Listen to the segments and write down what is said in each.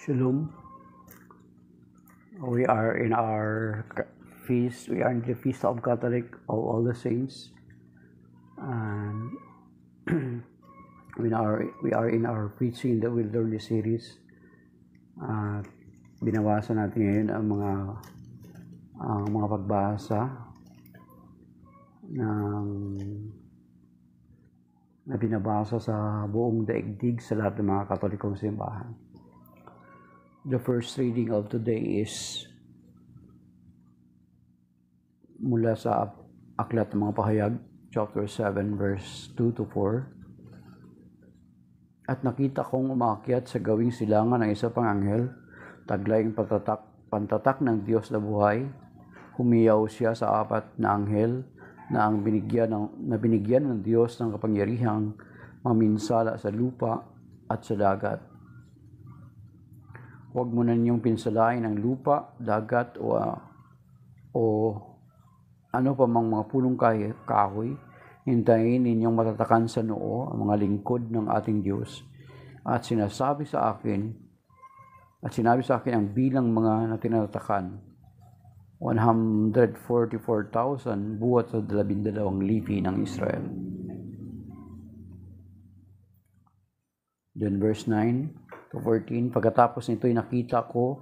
Shalom. We are in our feast. We are in the feast of Catholic of all the saints, and we are in our preaching the wilderness series. Binabasa natin ngayon ang mga pagbasa na binabasa sa buong daigdig sa lahat ng mga Katolikong simbahan. The first reading of today is mula sa Aklat ng mga Pahayag, chapter 7, verse 2 to 4. At nakita kong umaakyat sa gawing silangan ng isa pang anghel, taglayang pantatak ng Diyos na buhay. Humiyaw siya sa apat na anghel na binigyan ng Diyos ng kapangyarihang maminsala sa lupa at sa dagat. Huwag mo na ninyong pinsalain ang lupa, dagat o ano pa mang mga punong kahoy. Hintayin ninyong matatakan sa noo ang mga lingkod ng ating Diyos. At sinabi sa akin ang bilang mga natinatakan, 144,000 buhat sa 12 lipi ng Israel. Then verse 9 to 14, pagkatapos nito'y nakita ko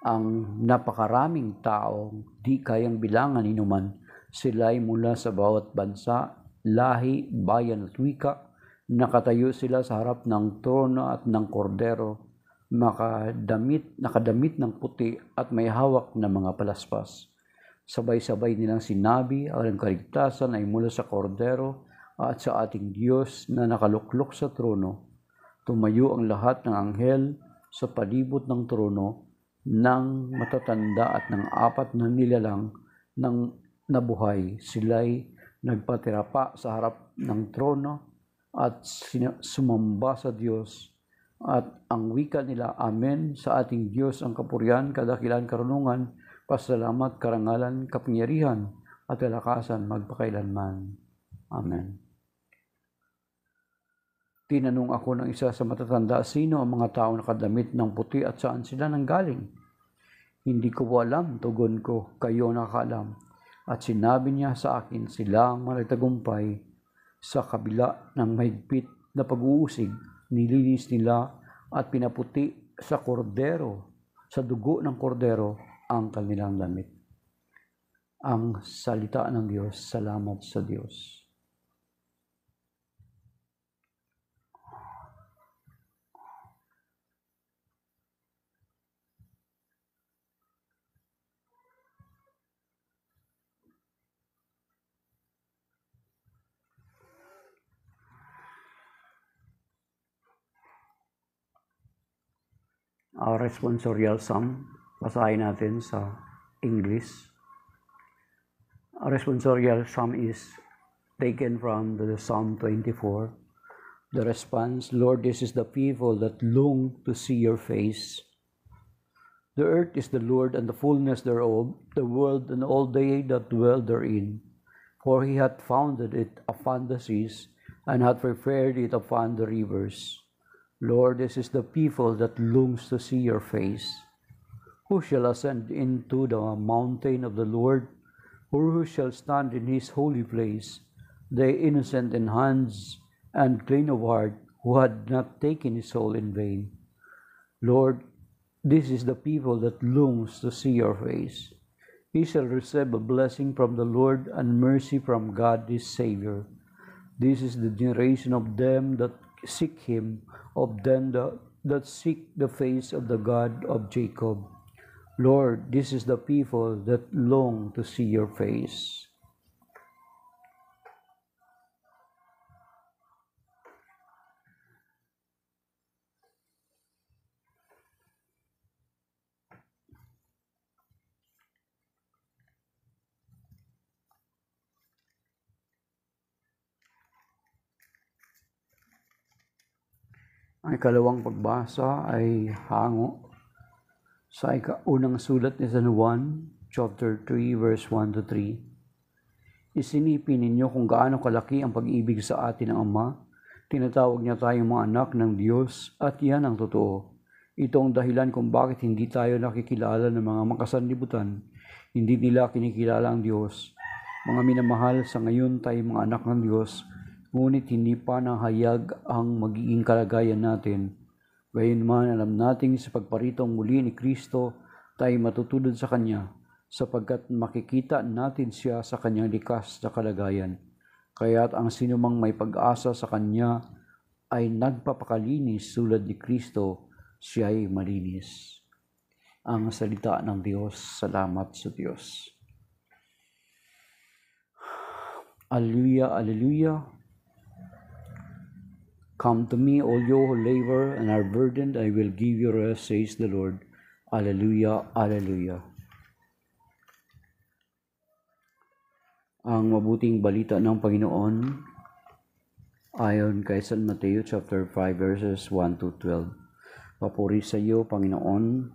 ang napakaraming taong di kayang bilangan inuman. Sila'y mula sa bawat bansa, lahi, bayan at wika. Nakatayo sila sa harap ng trono at ng kordero, nakadamit ng puti at may hawak na mga palaspas. Sabay-sabay nilang sinabi, ang kaligtasan ay mula sa kordero at sa ating Diyos na nakaluklok sa trono. Tumayo ang lahat ng anghel sa palibot ng trono ng matatanda at ng apat na nilalang ng nabuhay. Sila'y nagpatirapa sa harap ng trono at sumamba sa Diyos. At ang wika nila, Amen, sa ating Diyos ang kapurihan, kadakilan, karunungan, pasalamat, karangalan, kapangyarihan, at kalakasan magpakailanman. Amen. Tinanong ako ng isa sa matatanda, sino ang mga tao nakadamit ng puti at saan sila nanggaling? Hindi ko po alam, tugon ko, kayo nakakaalam. At sinabi niya sa akin, sila ang malitagumpay sa kabila ng mahigpit na pag-uusig. Nilinis nila at pinaputi sa kordero, sa dugo ng kordero, ang kanilang damit. Ang salita ng Diyos. Salamat sa Diyos. Our responsorial psalm, basahin natin sa English. Our responsorial psalm is taken from the Psalm 24. The response, Lord, this is the people that long to see your face. The earth is the Lord and the fullness thereof, the world and all they that dwell therein. For he hath founded it upon the seas, and hath prepared it upon the rivers. Lord, this is the people that longs to see your face. Who shall ascend into the mountain of the Lord? Or who shall stand in his holy place? They innocent in hands and clean of heart, who had not taken his soul in vain. Lord, this is the people that longs to see your face. He shall receive a blessing from the Lord and mercy from God his Savior. This is the generation of them that seek him, of them that seek the face of the God of Jacob. Lord, this is the people that long to see your face. Ang ikalawang pagbasa ay hango sa unang sulat ni San Juan, chapter 3, verse 1 to 3. Isinipin ninyo kung gaano kalaki ang pag-ibig sa atin ng Ama. Tinatawag niya tayong mga anak ng Diyos at yan ang totoo. Ito ang dahilan kung bakit hindi tayo nakikilala ng mga makasanlibutan. Hindi nila kinikilala ang Diyos. Mga minamahal, sa ngayon tayo mga anak ng Diyos, ngunit hindi pa nahayag ang magiging kalagayan natin. Gayunman, alam natin sa pagparitong muli ni Kristo, tayo matutulad sa Kanya, sapagkat makikita natin siya sa Kanyang likas na kalagayan. Kaya't ang sinumang may pag-asa sa Kanya ay nagpapakalinis tulad ni Kristo, siya'y malinis. Ang salita ng Diyos. Salamat sa Diyos. Alleluia, alleluia. Come to me, all you who labor and are burdened, I will give you rest, says the Lord. Alleluia, alleluia. Ang mabuting balita ng Panginoon ayon kay San Mateo chapter 5 verses 1 to 12. Papuri sa iyo, Panginoon.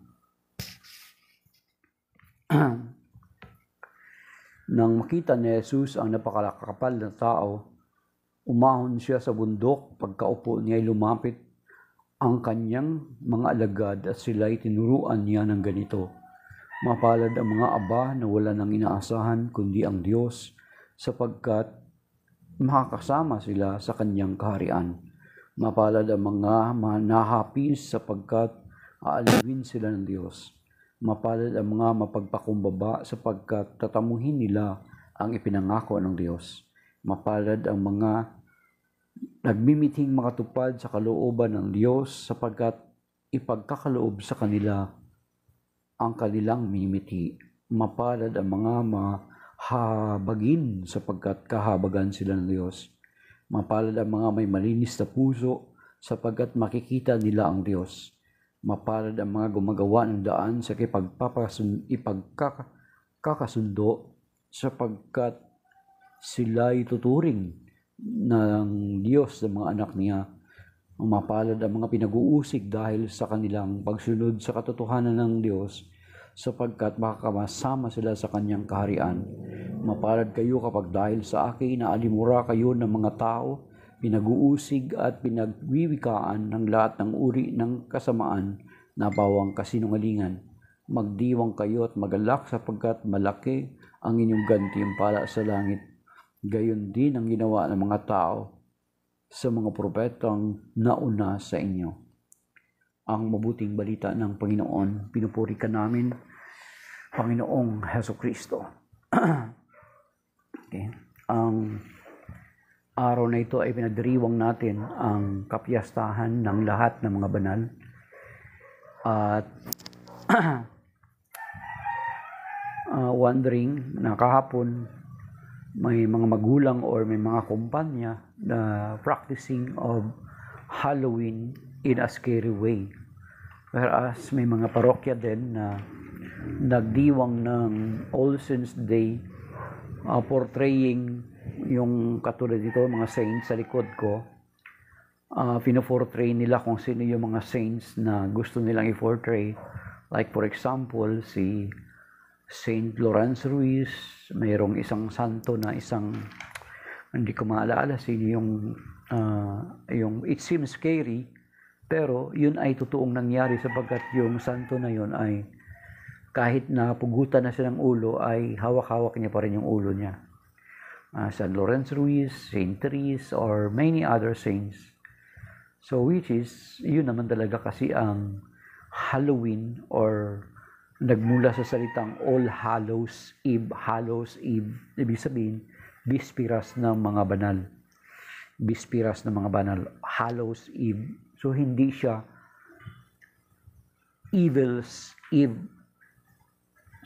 Nang makita ni Jesus ang napakalakapal na tao, umahon siya sa bundok. Pagkaupo niya ay lumapit ang kanyang mga alagad at sila'y tinuruan niya ng ganito. Mapalad ang mga aba na wala nang inaasahan kundi ang Diyos, sapagkat makakasama sila sa kanyang kaharian. Mapalad ang mga manahapis, sapagkat aalawin sila ng Diyos. Mapalad ang mga mapagpakumbaba, sapagkat tatamuhin nila ang ipinangako ng Diyos. Mapalad ang mga nagmimithing makatupad sa kalooban ng Diyos, sapagkat ipagkakaloob sa kanila ang kanilang minimithi. Mapalad ang mga mahabagin, sapagkat kahabagan sila ng Diyos. Mapalad ang mga may malinis na puso, sapagkat makikita nila ang Diyos. Mapalad ang mga gumagawa ng daan sa ipagkakasundo, sapagkat sila'y tuturing ng Diyos ng mga anak niya. Mapalad ang mga pinag-uusig dahil sa kanilang pagsunod sa katotohanan ng Diyos, sapagkat makakasama sila sa kanyang kaharian. Mapalad kayo kapag dahil sa akin naalimura kayo ng mga tao, pinag-uusig at pinagwiwikaan ng lahat ng uri ng kasamaan na bawang kasinungalingan. Magdiwang kayo at magalak, sapagkat malaki ang inyong gantimpala sa langit. Gayon din ang ginawa ng mga tao sa mga propetang nauna sa inyo. Ang mabuting balita ng Panginoon, pinupuri ka namin, Panginoong Hesukristo. Okay. Ang araw na ito ay pinagdiriwang natin ang kapiyastahan ng lahat ng mga banal. At wondering na kahapon may mga magulang or may mga kumpanya na practicing of Halloween in a scary way. Whereas may mga parokya din na nagdiwang ng All Saints Day, portraying yung katulad dito, mga saints sa likod ko. Pino-portray nila kung sino yung mga saints na gusto nilang i-portray. Like for example, si Saint Lawrence Ruiz, mayroong isang santo na hindi ko maalala sino yung it seems scary, pero yun ay totoong nangyari sapagkat yung santo na yun ay kahit na pugutan na siya ng ulo ay hawak-hawak niya pa rin yung ulo niya. San Lawrence Ruiz, Saint Therese, or many other saints. So which is, yun naman talaga kasi ang Halloween or nagmula sa salitang All Hallows Eve. Hallows Eve, ibig sabihin, bispiras ng mga banal. Bispiras ng mga banal. Hallows Eve. So, hindi siya Evil's Eve.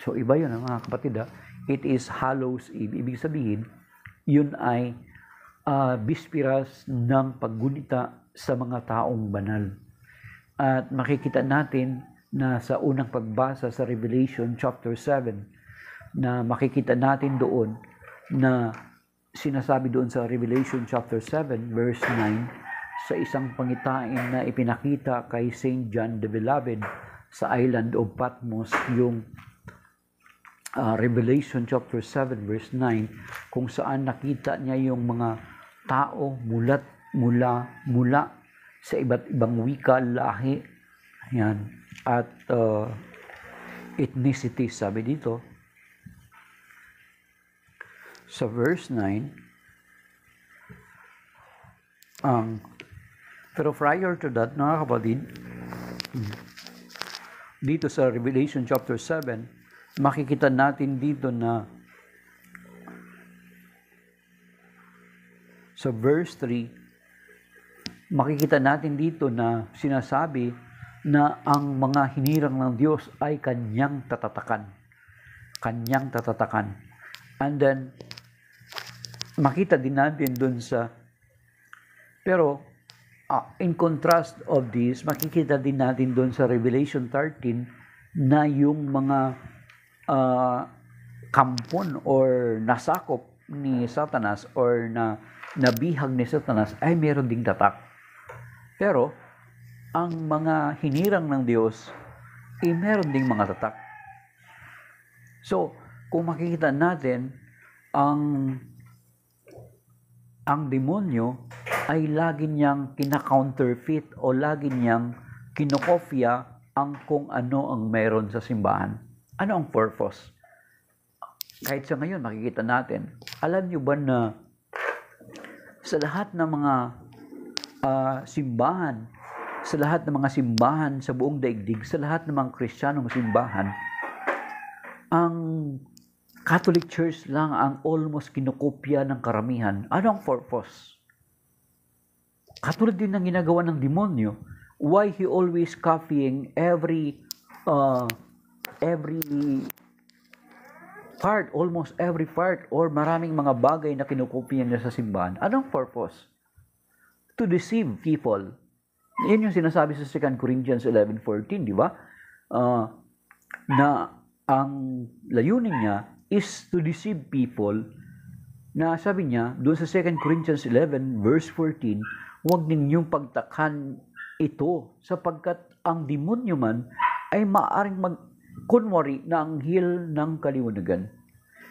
So, iba yun, mga kapatid. It is Hallows Eve. Ibig sabihin, yun ay bispiras ng paggunita sa mga taong banal. At makikita natin na sa unang pagbasa sa Revelation chapter 7, na makikita natin doon na sinasabi doon sa Revelation chapter 7 verse 9, sa isang pangitain na ipinakita kay Saint John the Beloved sa island of Patmos, yung Revelation chapter 7 verse 9, kung saan nakita niya yung mga tao mula sa iba't ibang wika, lahi, Yan. At ethnicity, sabi dito, sa verse 9, pero prior to that, mga kapatid, dito sa Revelation chapter 7, makikita natin dito na sa verse 3, makikita natin dito na sinasabi na ang mga hinirang ng Diyos ay kanyang tatatakan. Kanyang tatatakan. And then, makita din natin dun sa, pero in contrast of this, makikita din natin dun sa Revelation 13 na yung mga kampon or nasakop ni Satanas or na nabihag ni Satanas ay meron ding tatak. Pero, ang mga hinirang ng Diyos ay meron ding mga tatak. So, kung makikita natin, ang demonyo ay lagi niyang kina-counterfeit o lagi niyang kinokopya ang kung ano ang meron sa simbahan. Ano ang purpose? Kahit sa ngayon, makikita natin. Alam niyo ba na sa lahat ng mga simbahan, sa lahat ng mga simbahan sa buong daigdig, sa lahat ng mga Kristiyanong simbahan, ang Catholic Church lang ang almost kinokopya ng karamihan. Ano ang purpose? Katulad din ng ginagawa ng demonyo. Why he always copying every part, almost every part, or maraming mga bagay na kinokopya niya sa simbahan. Ano ang purpose? To deceive people. Yan yung sinasabi sa 2 Corinthians 11:14, di ba? Na ang layunin niya is to deceive people, na sabi niya, doon sa 2 Corinthians 11, verse 14, huwag ninyong pagtakhan ito, sapagkat ang demonyo man ay maaaring magkunwari na anghel ng kaliwanagan.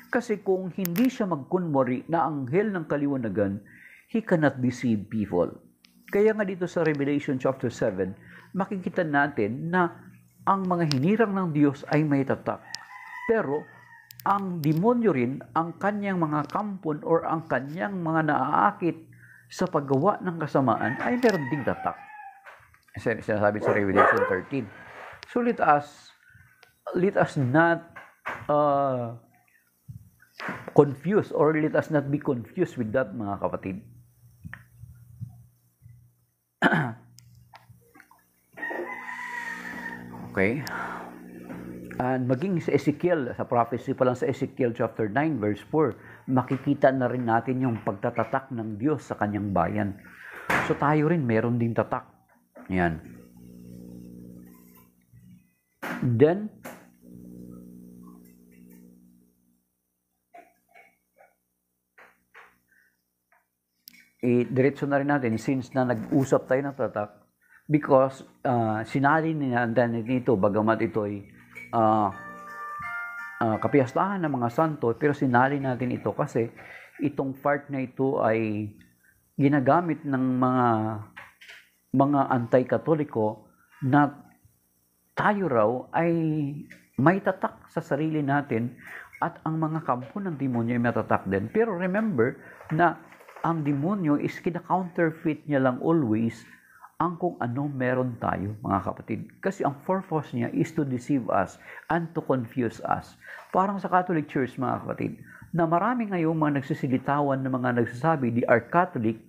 Kasi kung hindi siya magkunwari na anghel ng kaliwanagan, he cannot deceive people. Kaya nga dito sa Revelation chapter 7, makikita natin na ang mga hinirang ng Diyos ay may tatak. Pero, ang demonyo rin, ang kanyang mga kampon or ang kanyang mga naaakit sa paggawa ng kasamaan ay meron ding tatak. Sinasabi sa Revelation 13. So let us not confuse or let us not be confused with that, mga kapatid. Okay. And maging sa Ezekiel, sa prophecy pa lang sa Ezekiel chapter 9 verse 4, makikita na rin natin yung pagtatatak ng Diyos sa kanyang bayan. So tayo rin meron din tatak. Yan. Then, diretso na rin natin, since na nag-usap tayo ng tatak, because sinali niya dito, bagamat ito ay kapiyastahan ng mga santo, pero sinali natin ito kasi itong part na ito ay ginagamit ng mga anti-katoliko na tayo raw ay may tatak sa sarili natin at ang mga kampo ng demonyo ay matatak din. Pero remember na ang demonyo is kina-counterfeit niya lang always ang kung ano meron tayo, mga kapatid. Kasi ang purpose niya is to deceive us and to confuse us. Parang sa Catholic Church, mga kapatid, na marami ngayong mga nagsisilitawan na mga nagsasabi, they are Catholic,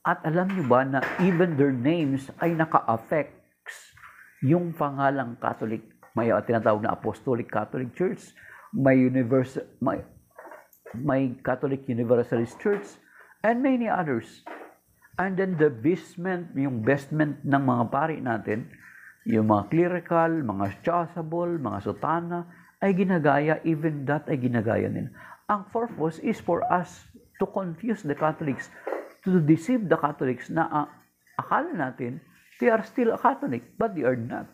at alam niyo ba na even their names ay naka-affects yung pangalang Catholic. May tinatawag na Apostolic Catholic Church, may Catholic Universalist Church, and many others. And then the vestment, yung vestment ng mga pari natin, yung mga clerical, mga chasuble, mga sutana, ay ginagaya, even that ay ginagaya nila. Ang purpose is for us to confuse the Catholics, to deceive the Catholics na akala natin, they are still a Catholic, but they are not.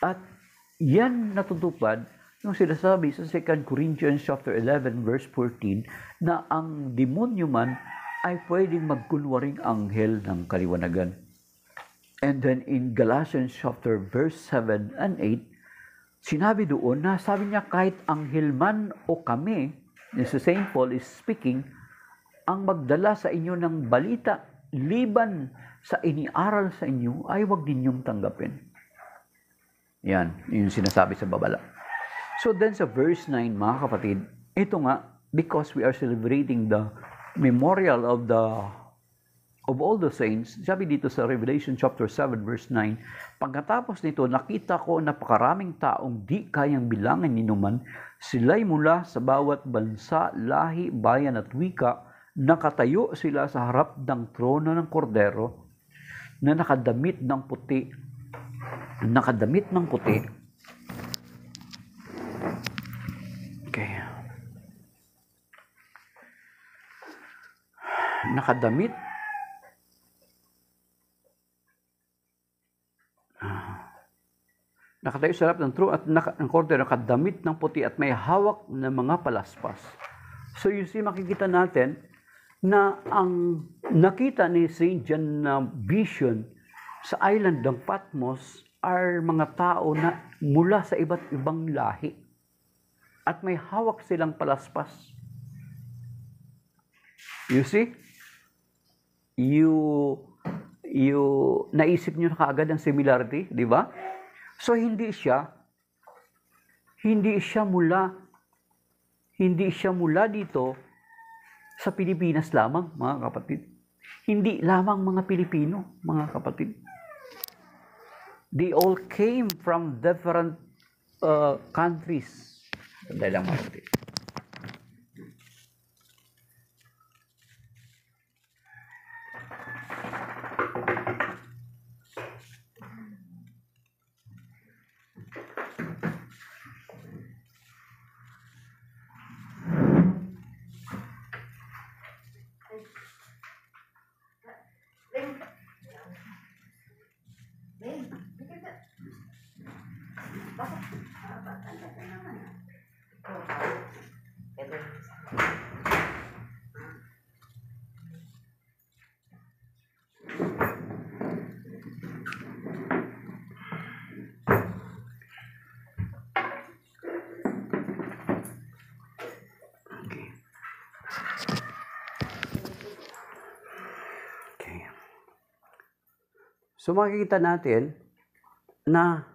At yan natutupad yung sinasabi sa 2 Corinthians chapter 11 verse 14 na ang demonyo man ay pwedeng magkunwaring anghel ng kaliwanagan. And then in Galatians chapter verse 7 and 8, sinabi doon na sabi niya kahit anghel man o kami, si St. Paul is speaking, ang magdala sa inyo ng balita liban sa iniaral sa inyo ay wag ninyong tanggapin. Yan, yung sinasabi sa babala. So then sa verse 9, mga kapatid, ito nga, because we are celebrating the memorial of all the saints, sabi dito sa Revelation chapter 7 verse 9, pagkatapos nito nakita ko napakaraming taong di kayang bilangin ni numan, sila'y mula sa bawat bansa, lahi, bayan at wika, nakatayo sila sa harap ng trono ng kordero na nakadamit ng puti. Okay. Nakatayo sa harap ng trono at ng kordero, nakadamit ng puti at may hawak na mga palaspas. So you see, makikita natin na ang nakita ni St. John na vision sa island ng Patmos are mga tao na mula sa iba't ibang lahi at may hawak silang palaspas. You see? Naisip nyo na kaagad ang similarity, di ba? So hindi siya mula dito sa Pilipinas lamang, mga kapatid. Hindi lamang mga Pilipino, mga kapatid. They all came from different countries. Sandali lang, mga kapatid. So makikita natin na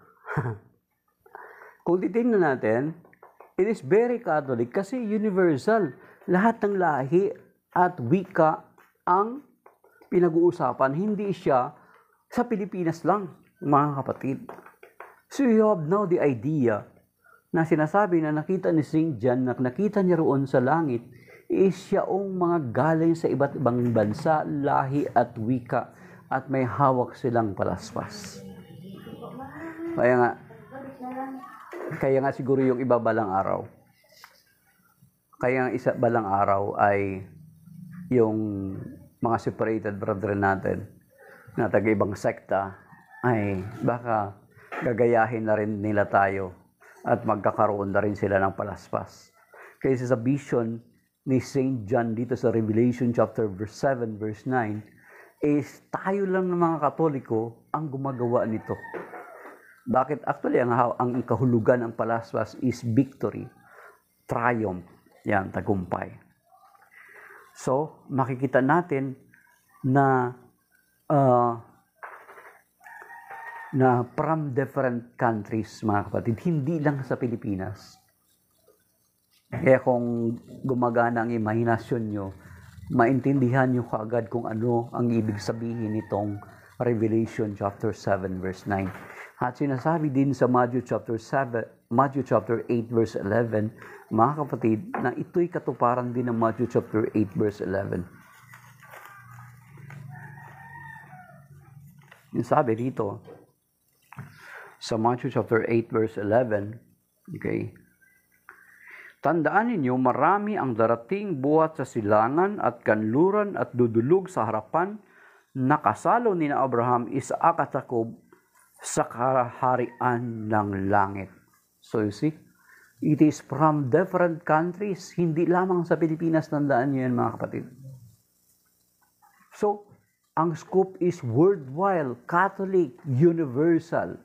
kung titingnan natin, it is very Catholic kasi universal. Lahat ng lahi at wika ang pinag-uusapan. Hindi siya sa Pilipinas lang, mga kapatid. So you have now the idea na sinasabi na nakita ni St. John, na nakita niya roon sa langit, is siyaong mga galing sa iba't ibang bansa, lahi at wika, at may hawak silang palaspas. Kaya nga siguro yung iba balang araw. Kaya nga isa balang araw ay yung mga separated brethren natin na taga-ibang sekta ay baka gagayahin na rin nila tayo at magkakaroon na rin sila ng palaspas. Kaysa sa vision ni St. John dito sa Revelation chapter 7 verse 9, is tayo lang ng mga Katoliko ang gumagawa nito. Bakit? Actually, ang kahulugan ng palaspas is victory, triumph, yan, tagumpay. So, makikita natin na from different countries, mga kapatid, hindi lang sa Pilipinas. Kaya kung gumagana ang imahinasyon nyo, maintindihan nyo kaagad kung ano ang ibig sabihin nitong Revelation chapter 7 verse 9. At sinasabi din sa Matthew chapter 8 verse 11, mga kapatid, na ito'y katuparan din ng Matthew chapter 8 verse 11. Yung sabi dito sa Matthew chapter 8 verse 11, okay, tandaan ninyo, marami ang darating buhat sa silangan at kanluran at dudulog sa harapan na kasalo ni Abraham, Isaac at Jacob sa kaharian ng langit. So you see, it is from different countries, hindi lamang sa Pilipinas, tandaan niyo yan, mga kapatid. So, Ang scoop is worldwide, Catholic, universal.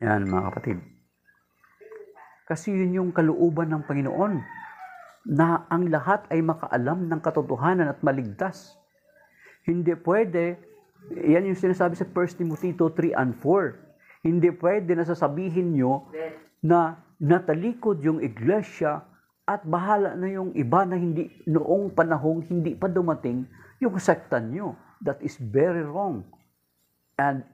Yan mga kapatid. Kasi yun yung kalooban ng Panginoon na ang lahat ay makaalam ng katotohanan at maligtas. Hindi pwede, yan yung sinasabi sa 1 Timothy 3 and 4. Hindi pwede na sasabihin nyo na natalikod yung iglesia at bahala na yung iba na hindi noong panahong hindi pa dumating yung sekta nyo. That is very wrong. And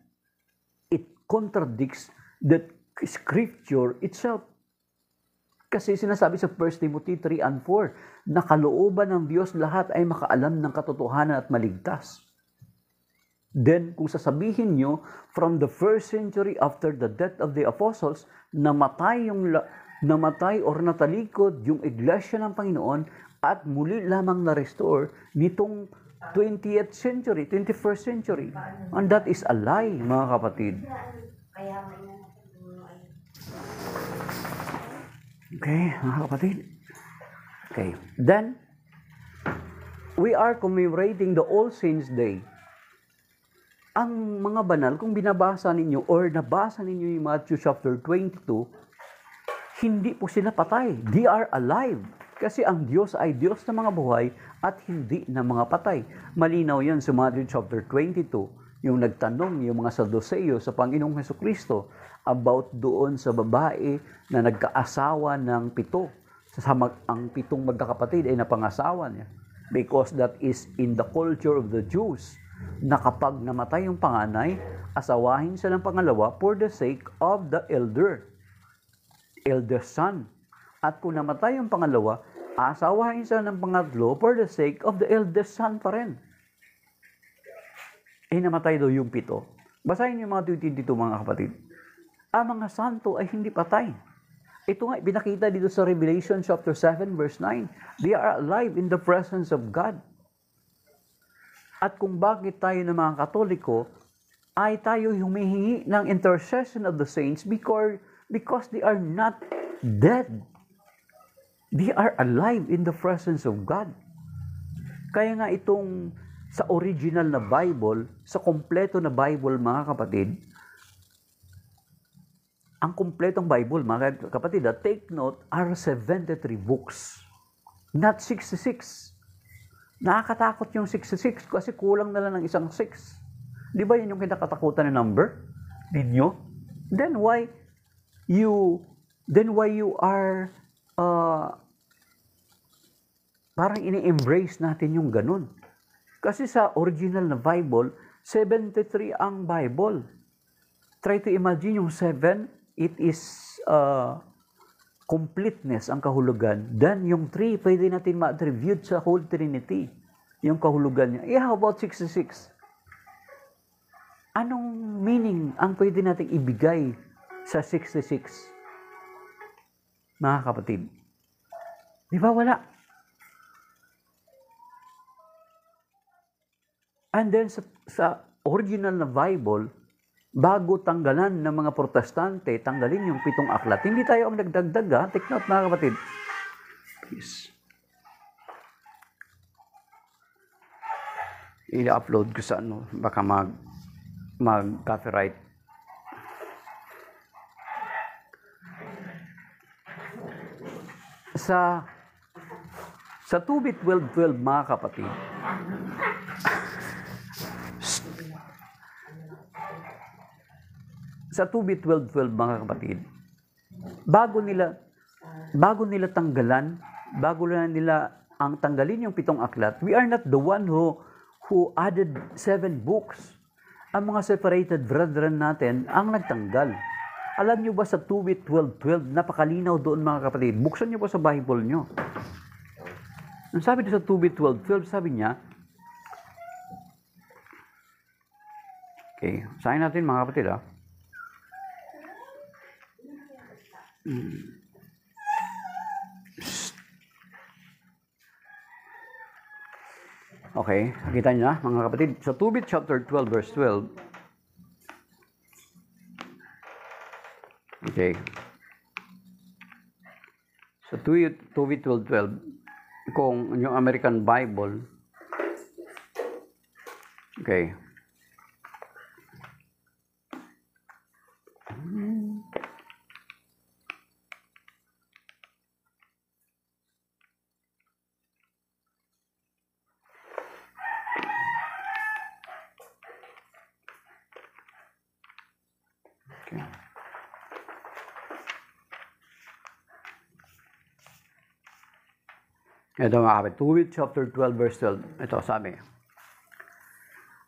it contradicts the scripture itself. Kasi sinasabi sa 1 Timothy 3 and 4, na kalooban ng Diyos lahat ay makaalam ng katotohanan at maligtas. Then, kung sasabihin nyo, from the first century after the death of the apostles, namatay or natalikod yung iglesia ng Panginoon at muli lamang na-restore nitong 20th century, 21st century. And that is a lie, mga kapatid. Okay, mga kapatid. Okay, then, we are commemorating the All Saints Day. Ang mga banal, kung binabasa ninyo or nabasa ninyo yung Matthew chapter 22, hindi po sila patay. They are alive. Kasi ang Diyos ay Diyos ng mga buhay at hindi ng mga patay. Malinaw yan sa Matthew chapter 22, yung nagtanong yung mga Saduceo sa Panginoong Hesukristo about doon sa babae na nagkaasawa ng 7. Ang 7 magkakapatid ay napangasawa niya. Because that is in the culture of the Jews, na kapag namatay yung panganay, asawahin siya ng pangalawa for the sake of the eldest son. At kung namatay yung pangalawa, asawahin siya ng pangatlo for the sake of the eldest son pa rin. Namatay daw yung 7. Basahin niyo yung mga 22 mga kapatid. Ang mga santo ay hindi patay. Ito nga, pinakita dito sa Revelation chapter 7 verse 9. They are alive in the presence of God. At kung bakit tayo ng mga Katoliko, ay tayo humihingi ng intercession of the saints because they are not dead. They are alive in the presence of God. Kaya nga itong sa original na Bible, sa kompleto na Bible mga kapatid, ang kompletong Bible, mga kapatid, take note, are 73 books, not 66. Nakakatakot yung 66 kasi kulang na lang ng isang 6. Di ba yun yung kinakatakutan na number ninyo? Then why you are parang ini-embrace natin yung ganun? Kasi sa original na Bible, 73 ang Bible. Try to imagine yung 7, it is completeness ang kahulugan. Then yung 3, pwede natin ma-attribute sa Holy Trinity, yung kahulugan niya. How about 66? Anong meaning ang pwede natin ibigay sa 66? Mga kapatid. Di ba wala? And then sa original na Bible, bago tanggalan ng mga protestante, tanggalin yung 7 aklat. Hindi tayo ang nagdagdag, ha? Take note, mga kapatid. Please. I-upload ko sa baka mag-copyright. Sa 2-bit 12, mga kapatid, sa 2-bit 12, mga kapatid, bago nila tanggalan, bago nila ang tanggalin yung 7 aklat, we are not the one who added 7 books. Ang mga separated brethren natin ang nagtanggal. Alam nyo ba sa 2-bit 12, napakalinaw doon mga kapatid. Buksan nyo po sa Bible nyo. Ang sabi doon sa 2-bit 12, sabi niya, okay, sahin natin mga kapatid, ha. Okay, nakita niyo na mga kapatid. Sa 2-bit chapter 12 verse 12. Okay. Sa 2-bit 12, kung yung American Bible, okay. Okay. Ito mga kapatid, Tobit chapter 12 verse 12. Ito sabi,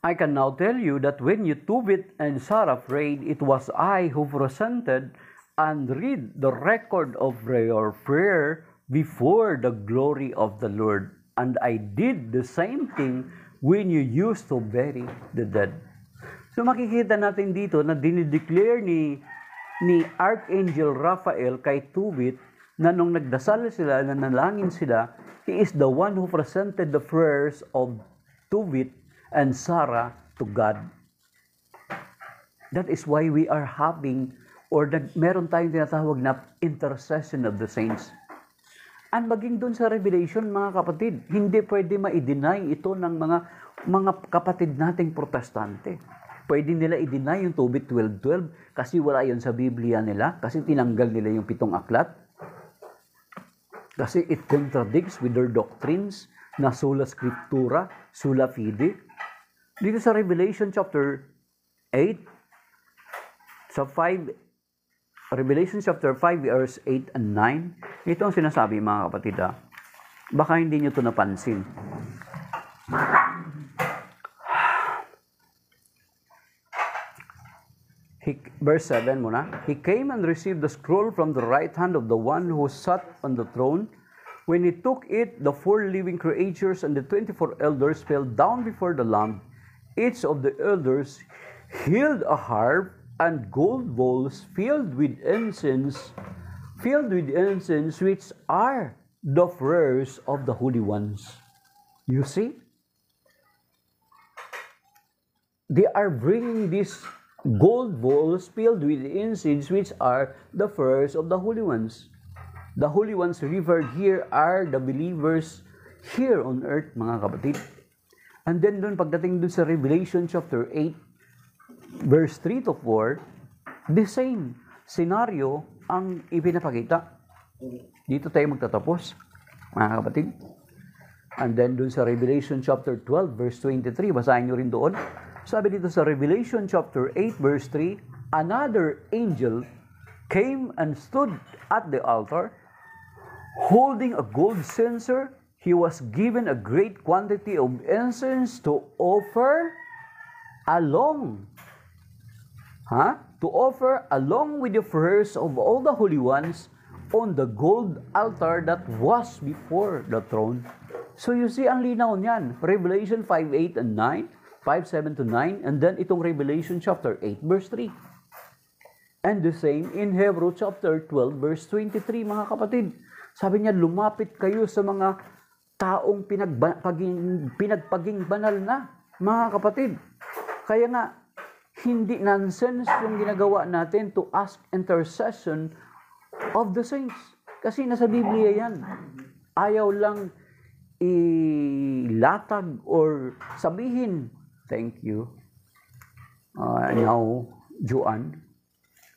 I can now tell you that when you Tobit and Sarah prayed, it was I who presented and read the record of your prayer before the glory of the Lord. And I did the same thing when you used to bury the dead. So makikita natin dito na dinideclare ni Archangel Raphael kay Tobit na nung nagdasal sila, nanalangin sila, he is the one who presented the prayers of Tobit and Sarah to God. That is why we are having, or meron tayong tinatawag na intercession of the saints. And maging dun sa Revelation, mga kapatid, hindi pwede ma-deny ito ng mga kapatid nating protestante. Pwede nila i-deny yung Tobit 12:12 kasi wala yun sa Biblia nila, kasi tinanggal nila yung 7 aklat. Kasi it contradicts with their doctrines na sola scriptura, sola fide. Dito sa Revelation chapter 8, sa 5, Revelation chapter 5 verse 8 and 9, ito ang sinasabi mga kapatid. Baka hindi nyo ito napansin. Verse 7 muna. He came and received the scroll from the right hand of the one who sat on the throne. When he took it, the 4 living creatures and the 24 elders fell down before the Lamb. Each of the elders held a harp and gold bowls filled with incense, which are the prayers of the holy ones. You see? They are bringing these gold bowls filled with incense, which are the prayers of the holy ones. The holy ones revered here are the believers here on earth, mga kapatid. And then doon, pagdating doon sa Revelation chapter 8, verse 3 to 4, the same scenario ang ipinapakita. Dito tayo magtatapos, mga kapatid. And then doon sa Revelation chapter 12, verse 23, basahin nyo rin doon. Sabi dito sa Revelation chapter 8 verse 3, another angel came and stood at the altar, holding a gold censer. He was given a great quantity of incense to offer along with the prayers of all the holy ones on the gold altar that was before the throne. So you see, ang linaw niyan, Revelation 5:8 and 9, 5:7 to 9, and then itong Revelation chapter 8 verse 3. And the same in Hebrew chapter 12 verse 23, mga kapatid. Sabi niya, lumapit kayo sa mga taong pinagpaging banal na, mga kapatid. Kaya nga, hindi nonsense yung ginagawa natin to ask intercession of the saints. Kasi nasa Biblia yan. Ayaw lang ilatag or sabihin, thank you. Now, Juan.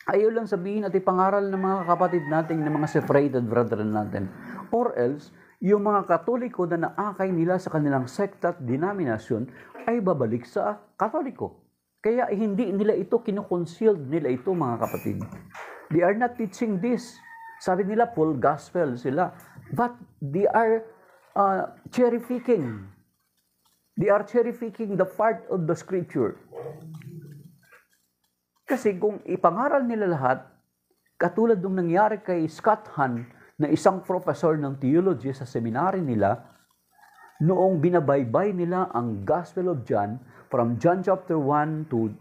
Ayaw lang sabihin at ipangaral ng mga kapatid natin, ng mga separated brethren natin. Or else, yung mga Katoliko na naakay nila sa kanilang sekta at denominasyon ay babalik sa Katoliko. Kaya hindi nila ito, kinoconcealed nila ito, mga kapatid. They are not teaching this. Sabi nila, full gospel sila. But they are cherry-picking. They are cherry-picking the part of the scripture. Kasi kung ipangaral nila lahat, katulad nung nangyari kay Scott Hahn, na isang professor ng theology sa seminary nila, noong binabaybay nila ang Gospel of John, from John chapter 1 to,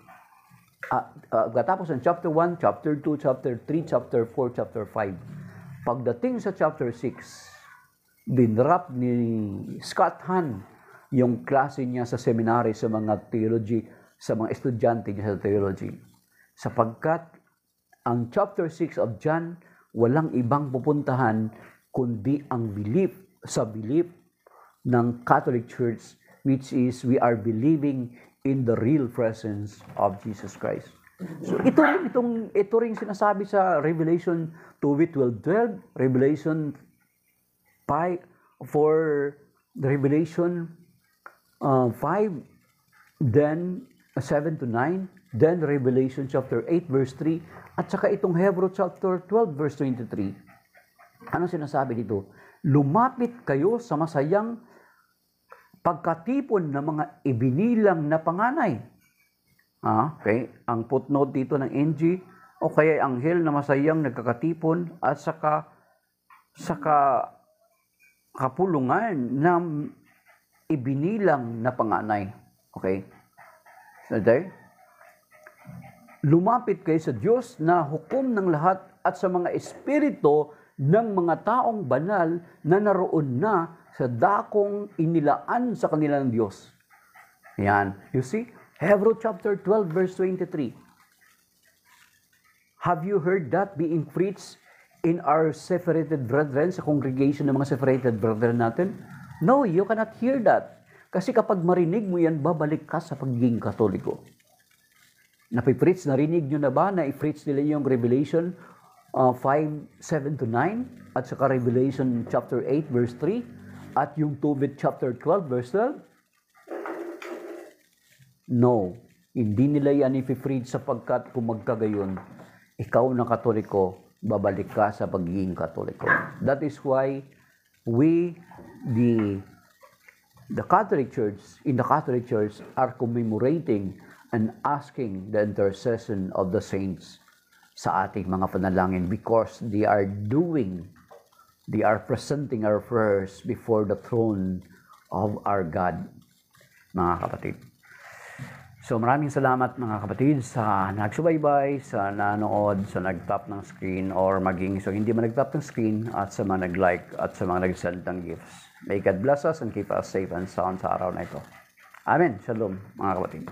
katapos ng chapter 1, chapter 2, chapter 3, chapter 4, chapter 5. Pagdating sa chapter 6, dinrap ni Scott Hahn yung klase niya sa seminary sa mga theology, sa mga estudyante niya sa theology. Sapagkat ang chapter 6 of John, walang ibang pupuntahan kundi ang belief sa belief ng Catholic Church, which is we are believing in the real presence of Jesus Christ. So ito rin sinasabi sa Revelation 2:12, Revelation 5 for the Revelation 5, then 7 to 9, then Revelation chapter 8 verse 3, at saka itong Hebrew chapter 12 verse 23. Ano sinasabi dito? Lumapit kayo sa masayang pagkatipon ng mga ibinilang na panganay. Okay? Ang footnote dito ng NG, o kaya anghel na masayang nagkakatipon at saka kapulungan ng ibinilang na panganay. Okay? So there, lumapit kayo sa Diyos na hukom ng lahat at sa mga espiritu ng mga taong banal na naroon na sa dakong inilaan sa kanila ng Diyos. Yan. You see? Hebrew chapter 12 verse 23. Have you heard that being preached in our separated brethren, sa congregation ng mga separated brethren natin? No, you cannot hear that. Kasi kapag marinig mo yan, babalik ka sa pagiging Katoliko. Napipreach, narinig nyo na ba na i-preach nila yung Revelation 5, 7 to 9, at saka Revelation chapter 8 verse 3, at yung Tobit chapter 12 verse 12? No, hindi nila yan i-preach sapagkat kung magkagayon, ikaw na Katoliko, babalik ka sa pagiging Katoliko. That is why we, the Catholic Church, in the Catholic Church, are commemorating and asking the intercession of the saints sa ating mga panalangin because they are presenting our prayers before the throne of our God, mga kapatid. So maraming salamat mga kapatid sa nagsubaybay, sa nanood, sa nag-tap ng screen, or maging so hindi man nag-tap ng screen, at sa mga nag-like at sa mga nag-send ng gifts. May God bless us and keep us safe and sound sa araw na ito. Amen. Shalom mga kapatid.